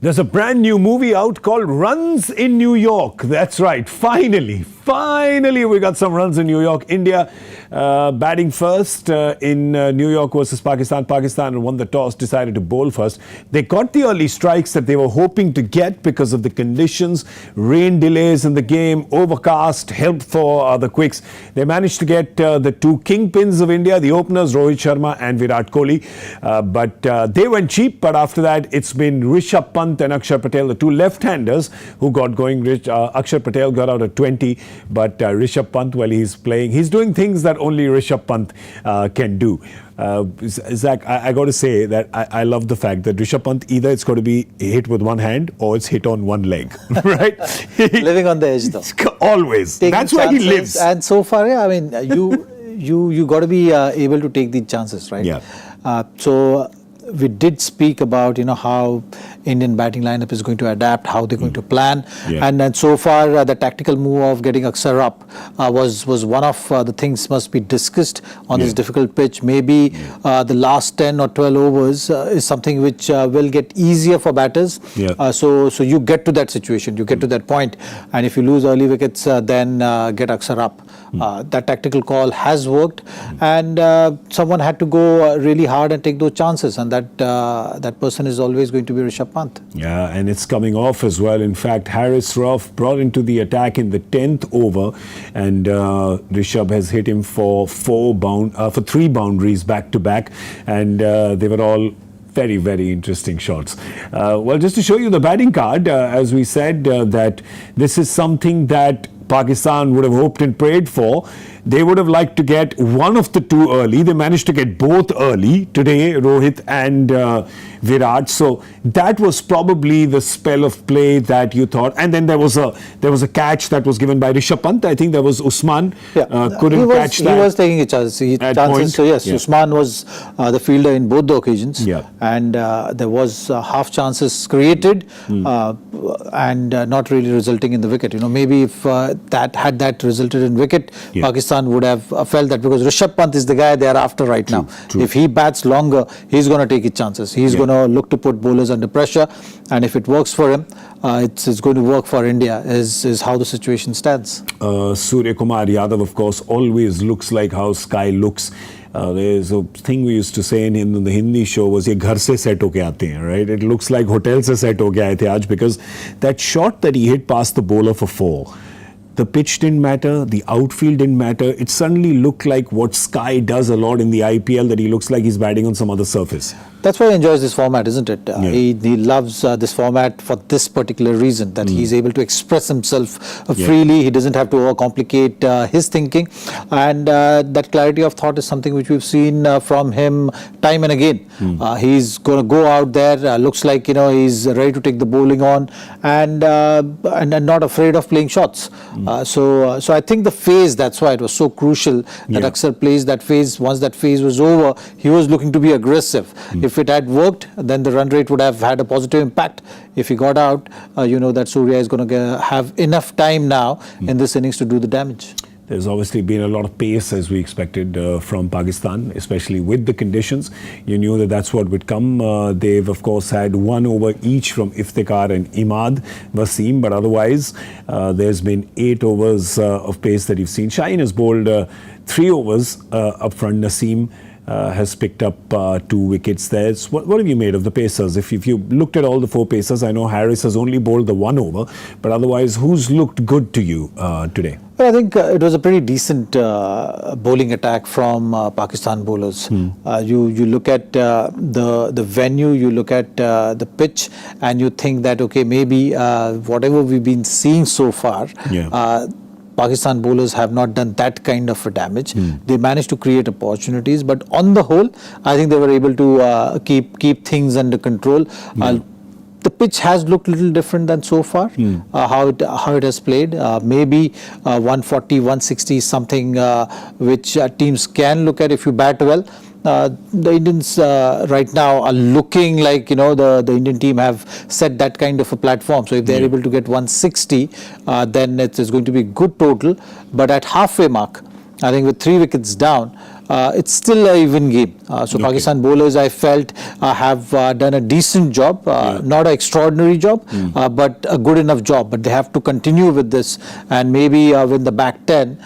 There's a brand new movie out called Runs in New York. That's right. Finally, we got some runs in New York. India batting first in New York versus Pakistan. Pakistan won the toss, decided to bowl first. They got the early strikes that they were hoping to get because of the conditions, rain delays in the game, overcast, help for the quicks. They managed to get the two kingpins of India, the openers, Rohit Sharma and Virat Kohli. But they went cheap. But after that, it's been Rishabh Pant and Akshar Patel, the two left-handers who got going. Akshar Patel got out at 20, but Rishabh Pant, while he's playing, he's doing things that only Rishabh Pant can do. Zach, I got to say that I love the fact that Rishabh Pant, either it's got to be hit with one hand or it's hit on one leg, right? Living on the edge, though. Always. Taking That's where he lives. And so far, yeah, I mean, you got to be able to take these chances, right? Yeah. So we did speak about, how Indian batting lineup is going to adapt, how they're going to plan. Yeah. And so far, the tactical move of getting Akshar up was one of the things must be discussed on this difficult pitch. Maybe the last 10 or 12 overs is something which will get easier for batters. Yeah. So you get to that situation, you get to that point. And if you lose early wickets, then get Akshar up. That tactical call has worked. And someone had to go really hard and take those chances. And that person is always going to be Rishabh Pant. Yeah, and it's coming off as well. In fact, Harris Ruff brought into the attack in the 10th over, and Rishabh has hit him for three boundaries back to back, and they were all very, very interesting shots. Well, just to show you the batting card, as we said, that this is something that Pakistan would have hoped and prayed for. They would have liked to get one of the two early. They managed to get both early today, Rohit and Virat. So that was probably the spell of play that you thought. And then there was a catch that was given by Rishabh Pant. I think that was Usman. Couldn't catch that. He was taking a chance. Chances. So yes, Usman was the fielder in both the occasions. Yeah. And there was half chances created and not really resulting in the wicket. Maybe if that resulted in wicket, Pakistan would have felt that, because Rishabh Pant is the guy they are after right now. True. If he bats longer, he's going to take his chances. He's going to look to put bowlers under pressure, and if it works for him, it's going to work for India, is how the situation stands. Suryakumar Yadav, of course, always looks like how Sky looks. There's a thing we used to say in the Hindi show was, ye ghar se set hoke aate hain, right? It looks like hotel se set hoke aaye the aaj, because that shot that he hit past the bowler for 4, the pitch didn't matter, the outfield didn't matter. It suddenly looked like what Sky does a lot in the IPL, that he looks like he's batting on some other surface. That's why he enjoys this format, isn't it? He loves this format for this particular reason, that he's able to express himself freely. He doesn't have to overcomplicate his thinking. And that clarity of thought is something which we've seen from him time and again. He's going to go out there, looks like, he's ready to take the bowling on, and not afraid of playing shots. So I think the phase, that's why it was so crucial that Akshar plays that phase. Once that phase was over, he was looking to be aggressive. If it had worked, then the run rate would have had a positive impact. If he got out, that Surya is going to have enough time now in this innings to do the damage. There's obviously been a lot of pace, as we expected, from Pakistan, especially with the conditions. You knew that that's what would come. They've, of course, had 1 over each from Iftikhar and Imad Wasim, but otherwise, there's been 8 overs of pace that you've seen. Shaheen has bowled 3 overs up front. Naseem has picked up 2 wickets there. So what have you made of the pacers? If you looked at all the 4 pacers, I know Harris has only bowled the 1 over, but otherwise, who's looked good to you today? Well, I think it was a pretty decent bowling attack from Pakistan bowlers. You look at the venue, you look at the pitch, and you think that, okay, maybe whatever we've been seeing so far, Pakistan bowlers have not done that kind of a damage. They managed to create opportunities, but on the whole, I think they were able to keep things under control. The pitch has looked a little different than so far, how it has played. Maybe 140, 160 is something which teams can look at if you bat well. The Indians right now are looking like, the Indian team have set that kind of a platform. So if they're able to get 160, then it's going to be good total. But at halfway mark, I think with 3 wickets down, it's still an even game. So Pakistan bowlers, I felt, have done a decent job, not an extraordinary job, but a good enough job. But they have to continue with this and maybe win the back 10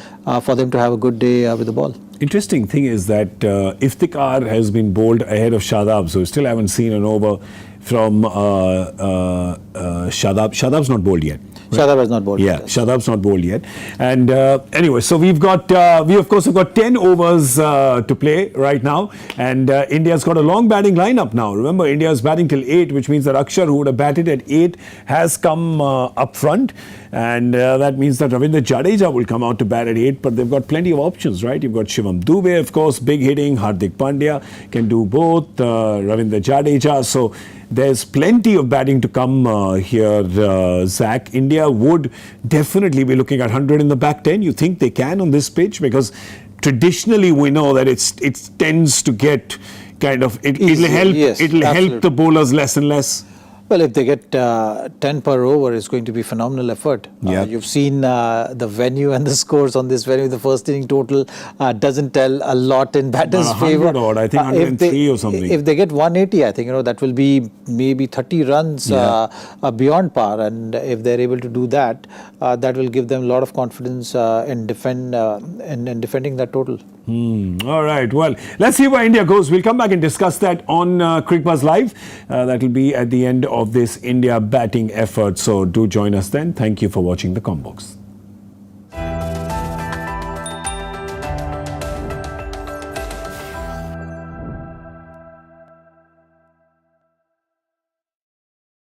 for them to have a good day with the ball. Interesting thing is that Iftikhar has been bowled ahead of Shadab, so we still haven't seen an over from Shadab. Shadab's not bowled yet. Right? Shadab has not bowled. Yeah, Shadab's not bowled yet. And anyway, so we of course have got 10 overs to play right now, and India's got a long batting lineup now. Remember, India's batting till 8, which means that Akshar, who would have batted at 8, has come up front, and that means that Ravindra Jadeja will come out to bat at 8, but they've got plenty of options, right? You've got Shivam Dube, of course, big hitting. Hardik Pandya can do both. Ravindra Jadeja. So there's plenty of batting to come here, Zach. India would definitely be looking at 100 in the back 10. You think they can on this pitch? Because traditionally we know that it tends to get kind of, it'll help the bowlers less and less. Well, if they get 10 per over, it's going to be phenomenal effort. You've seen the venue and the scores on this venue. The first inning total doesn't tell a lot in batters' favour. I think 103 or something. If they get 180, I think that will be maybe 30 runs beyond par. And if they're able to do that, that will give them a lot of confidence in defending that total. All right. Well, let's see where India goes. We'll come back and discuss that on Cricbuzz Live. That will be at the end of this India batting effort. So do join us then. Thank you for watching the Comm Box.